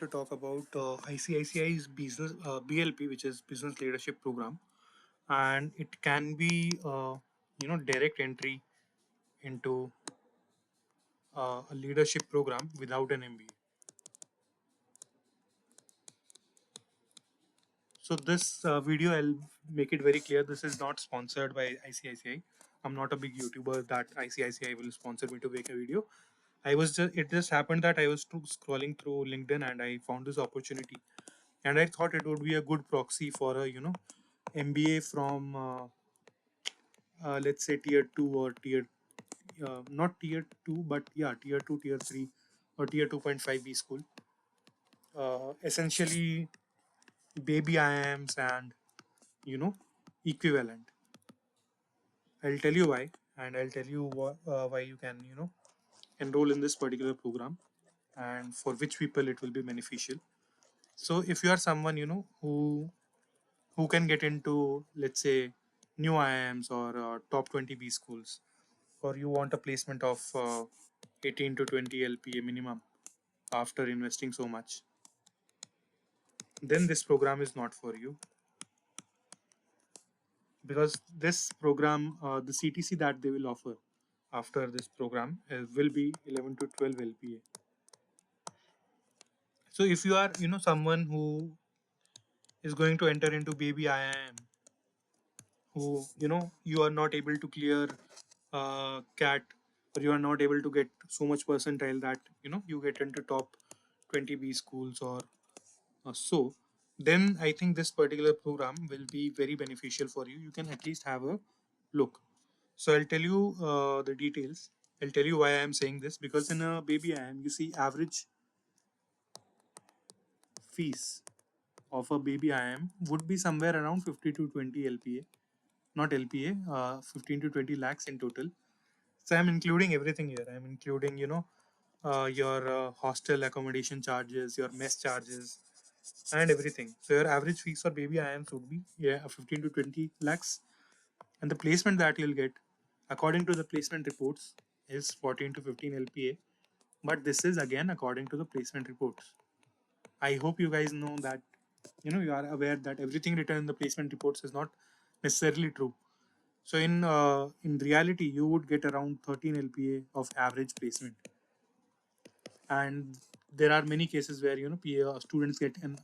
To talk about ICICI's business BLP, which is Business Leadership Program, and it can be direct entry into a leadership program without an MBA. So this video, I'll make it very clear. This is not sponsored by ICICI. I'm not a big YouTuber that ICICI will sponsor me to make a video. It just happened that I was scrolling through LinkedIn and I found this opportunity, and I thought it would be a good proxy for a MBA from let's say tier 2 or tier not tier 2 but yeah tier 2 tier 3 or tier 2.5 B school, essentially baby IIMs and you know equivalent. I'll tell you why, and I'll tell you why you can enroll in this particular program and for which people it will be beneficial. So if you are someone who can get into, let's say, new IIMs or top 20 B schools, or you want a placement of 18 to 20 LPA minimum after investing so much, then this program is not for you, because this program, the CTC that they will offer after this program will be 11 to 12 LPA. So if you are someone who is going to enter into baby IIM, who you are not able to clear cat, or you are not able to get so much percentile that you get into top 20 B schools or so, then I think this particular program will be very beneficial for you. You can at least have a look. So I'll tell you the details. I'll tell you why I am saying this, because in a baby IIM, you see average fees of a baby IIM would be somewhere around 50 to 20 LPA, not LPA, 15 to 20 lakhs in total. So I'm including everything here. I'm including, your hostel accommodation charges, your mess charges, and everything. So your average fees for baby IIMs would be 15 to 20 lakhs, and the placement that you'll get, according to the placement reports, is 14 to 15 LPA. But this is again according to the placement reports. I hope you guys know that you are aware that everything written in the placement reports is not necessarily true. So in reality, you would get around 13 LPA of average placement, and there are many cases where students get an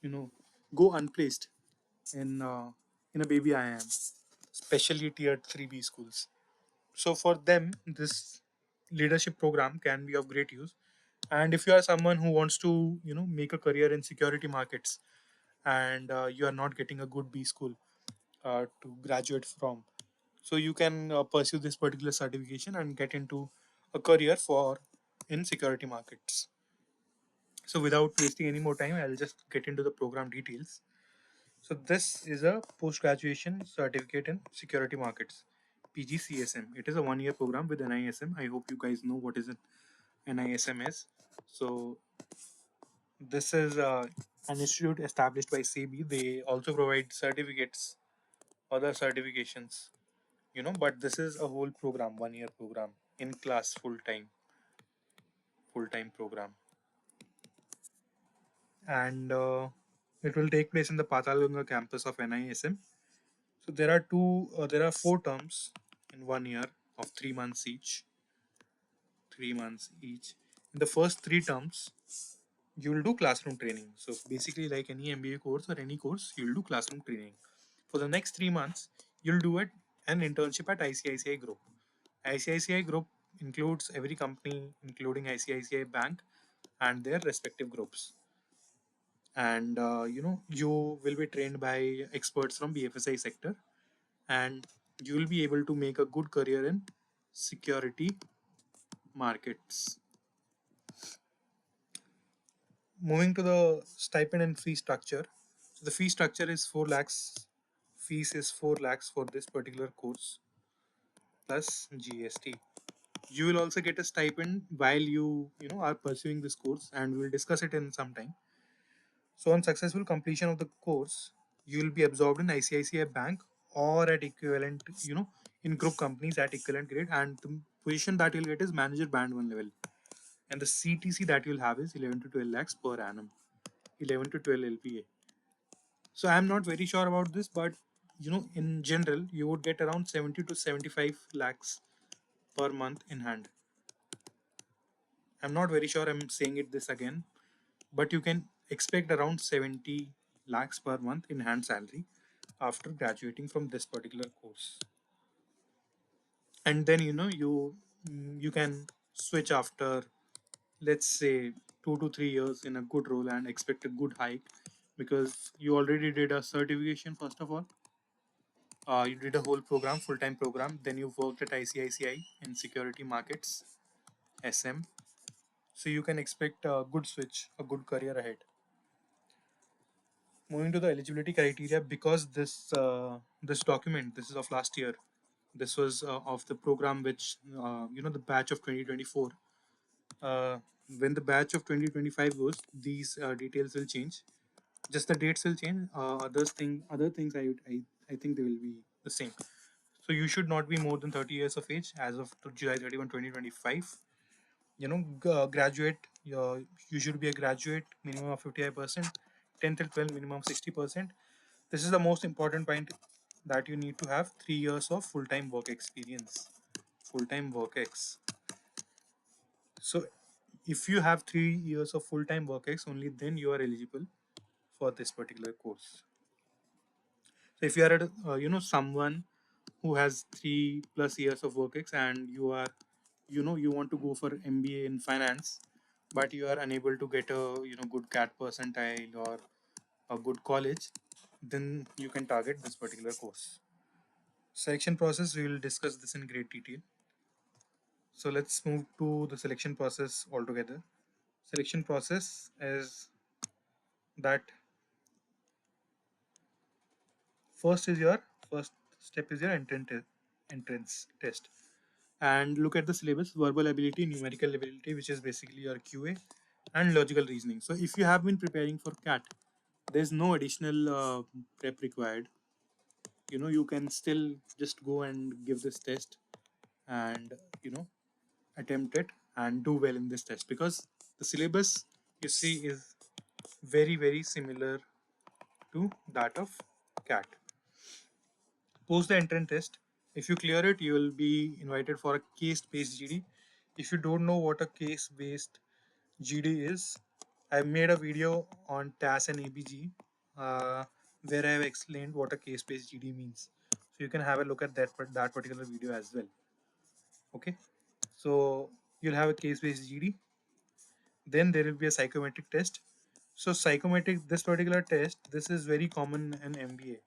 you know go unplaced in a baby IIM, especially tier 3B schools. So for them, this leadership program can be of great use. And if you are someone who wants to make a career in security markets, and you are not getting a good B school to graduate from, so you can pursue this particular certification and get into a career for in security markets. So without wasting any more time, I'll just get into the program details. So this is a post-graduation certificate in security markets, PGCSM. It is a one-year program with NISM. I hope you guys know what is an NISM is. So this is an institute established by SEBI. They also provide certificates, other certifications, but this is a whole program, one-year program, in class, full-time program. And it will take place in the Patalganga campus of NISM. So there are four terms in 1 year of 3 months each. 3 months each. In the first three terms, you will do classroom training. So basically, like any MBA course or any course, you'll do classroom training. For the next 3 months, you'll do an internship at ICICI Group. ICICI Group includes every company, including ICICI Bank and their respective groups. And you will be trained by experts from BFSI sector, and you will be able to make a good career in security markets. Moving to the stipend and fee structure. So the fee structure is 4 lakhs. Fees is 4 lakhs for this particular course plus GST. You will also get a stipend while you are pursuing this course, and we will discuss it in some time. So on successful completion of the course, you will be absorbed in ICICI Bank or at equivalent, in group companies at equivalent grade, and the position that you'll get is manager band 1 level. and the CTC that you'll have is 11 to 12 lakhs per annum, 11 to 12 LPA. So I'm not very sure about this, but in general, you would get around 70 to 75 lakhs per month in hand. I'm not very sure I'm saying it this again, but you can expect around 70 lakhs per month in hand salary after graduating from this particular course. And then you can switch after, let's say, 2 to 3 years in a good role and expect a good hike, because you already did a certification. First of all, you did a whole program, full-time program, then you worked at ICICI in security markets, SM. So you can expect a good switch, a good career ahead. Moving to the eligibility criteria, because this document, this is of last year. This was of the program which the batch of 2024. uh, when the batch of 2025 goes, these details will change. Just the dates will change. Other things, I think they will be the same. So you should not be more than 30 years of age as of July 31, 2025. Graduate. You should be a graduate, minimum of 55%, 10 till 12, minimum of 60%. This is the most important point, that you need to have 3 years of full-time work experience. Full-time work ex. So if you have 3 years of full-time work ex, only then you are eligible for this particular course. So if you are someone who has 3+ years of work ex, and you want to go for MBA in finance, but you are unable to get a good CAT percentile or a good college, then you can target this particular course. Selection process, we will discuss this in great detail. So let's move to the selection process altogether. Selection process is that first step is your entrance test, and look at the syllabus: verbal ability, numerical ability, which is basically your QA, and logical reasoning. So if you have been preparing for CAT, there's no additional prep required. You can still just go and give this test, and attempt it and do well in this test, because the syllabus, you see, is very very similar to that of CAT. Post the entrance test. If you clear it, you will be invited for a case-based GD. If you don't know what a case-based GD is, I've made a video on TAS and ABG, where I have explained what a case-based GD means. So you can have a look at that particular video as well. Okay, so you'll have a case-based GD. Then there will be a psychometric test. So psychometric, this particular test, this is very common in MBA.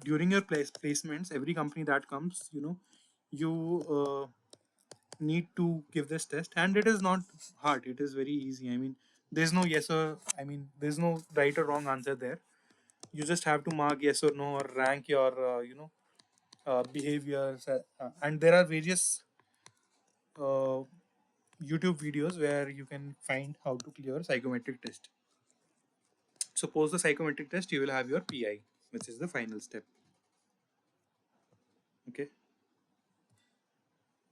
During your placements, every company that comes, you need to give this test, and it is not hard, it is very easy. I mean, there's no yes or, I mean, there's no right or wrong answer there. You just have to mark yes or no, or rank your behaviors, and there are various uh, YouTube videos where you can find how to clear psychometric test. So post the psychometric test, you will have your PI, which is the final step. Okay.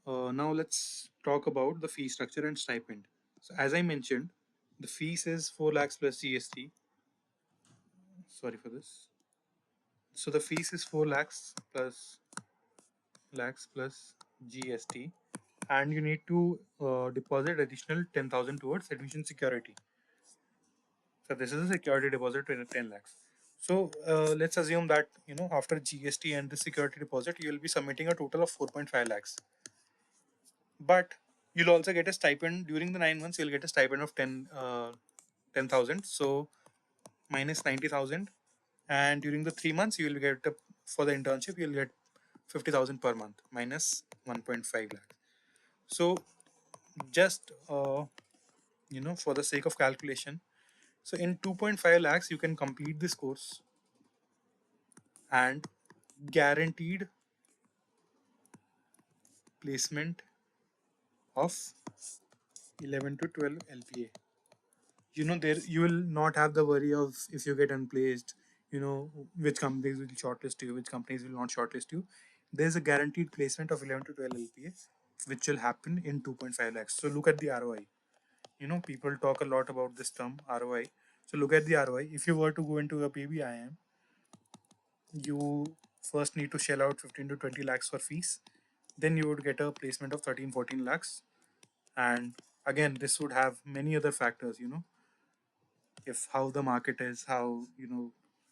Now let's talk about the fee structure and stipend. So as I mentioned, the fees is 4 lakhs plus GST. Sorry for this. So the fees is 4 lakhs plus GST, and you need to deposit additional 10,000 towards admission security. So this is a security deposit in 10 lakhs. So let's assume that after GST and the security deposit, you will be submitting a total of 4.5 lakhs. But you'll also get a stipend during the 9 months. You'll get a stipend of 10,000. So minus 90,000, and during the 3 months you will get for the internship you'll get 50,000 per month, minus 1.5 lakh. So just for the sake of calculation, so in 2.5 lakhs you can complete this course, and guaranteed placement of 11 to 12 LPA. There you will not have the worry of, if you get unplaced, which companies will shortlist you, which companies will not shortlist you. There's a guaranteed placement of 11 to 12 LPA. which will happen in 2.5 lakhs. So look at the ROI. People talk a lot about this term ROI. So look at the ROI. If you were to go into a PBIM, you first need to shell out 15 to 20 lakhs for fees. Then you would get a placement of 13, 14 lakhs. And again, this would have many other factors, if how the market is, how,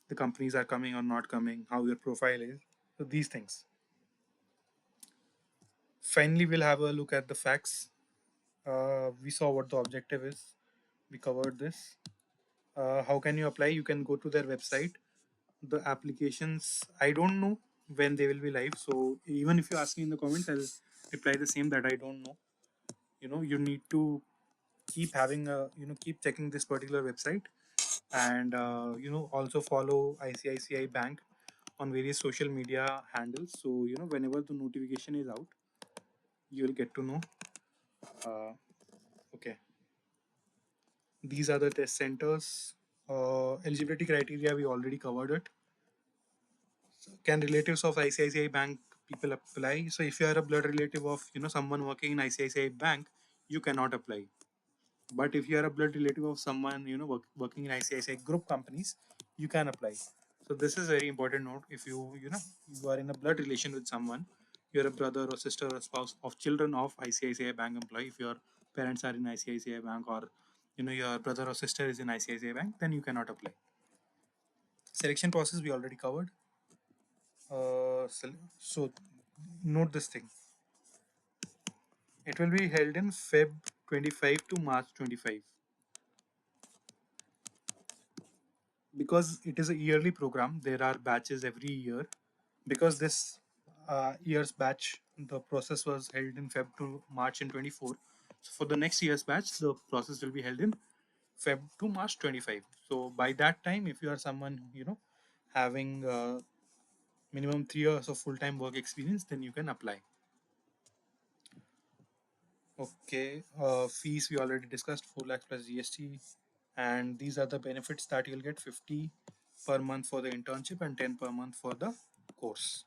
the companies are coming or not coming, how your profile is. So these things. Finally, we'll have a look at the facts. We saw what the objective is. We covered this. How can you apply? You can go to their website. The applications, I don't know when they will be live. So even if you ask me in the comments, I'll reply the same that I don't know. You need to keep having a, keep checking this particular website, and also follow ICICI Bank on various social media handles. So whenever the notification is out, you'll get to know. Uh, okay, these are the test centers. Eligibility criteria, we already covered it. Can relatives of ICICI Bank people apply? So if you are a blood relative of someone working in ICICI Bank, you cannot apply. But if you are a blood relative of someone working in ICICI group companies, you can apply. So this is very important note. If you are in a blood relation with someone, you're a brother or sister or spouse of children of ICICI Bank employee. If your parents are in ICICI Bank, or your brother or sister is in ICICI Bank, then you cannot apply. Selection process we already covered. So note this thing. It will be held in Feb 25 to March 25. Because it is a yearly program, there are batches every year. Because this year's batch, the process was held in Feb to March in 24. So for the next year's batch, the process will be held in Feb to March 25. So by that time, if you are someone having minimum 3 years of full-time work experience, then you can apply. Okay, fees we already discussed, 4 lakhs plus GST, and these are the benefits that you'll get: 50 per month for the internship and 10 per month for the course.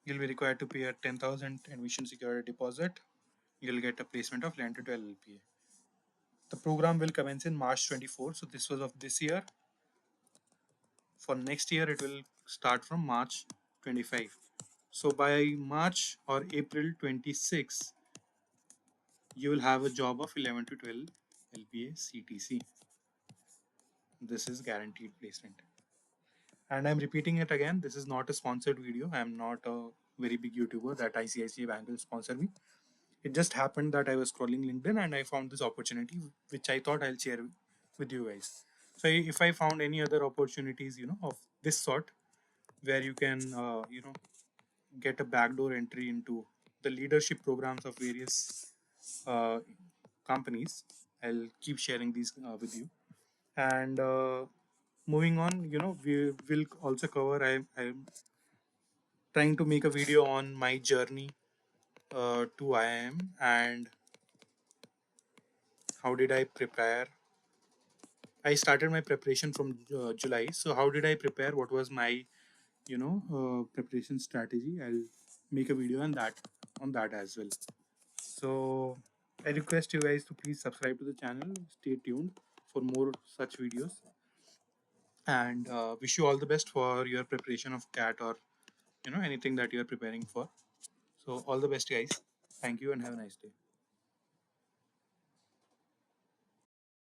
You'll be required to pay a 10,000 admission security deposit. You'll get a placement of 11 to 12 LPA. The program will commence in March 24, so this was of this year. For next year, it will start from March 25. So by March or April 26, you will have a job of 11 to 12 LPA CTC. This is guaranteed placement. And I'm repeating it again. This is not a sponsored video. I'm not a very big YouTuber that ICICI Bank will sponsor me. It just happened that I was scrolling LinkedIn and I found this opportunity, which I thought I'll share with you guys. So if I found any other opportunities, of this sort, where you can, get a backdoor entry into the leadership programs of various uh, companies, I'll keep sharing these with you. And moving on, we will also cover. I'm trying to make a video on my journey to IIM, and how did I prepare. I started my preparation from July. So how did I prepare? What was my preparation strategy? I'll make a video on that as well. So I request you guys to please subscribe to the channel. Stay tuned for more such videos, and wish you all the best for your preparation of CAT, or anything that you're preparing for. So all the best, guys. Thank you and have a nice day.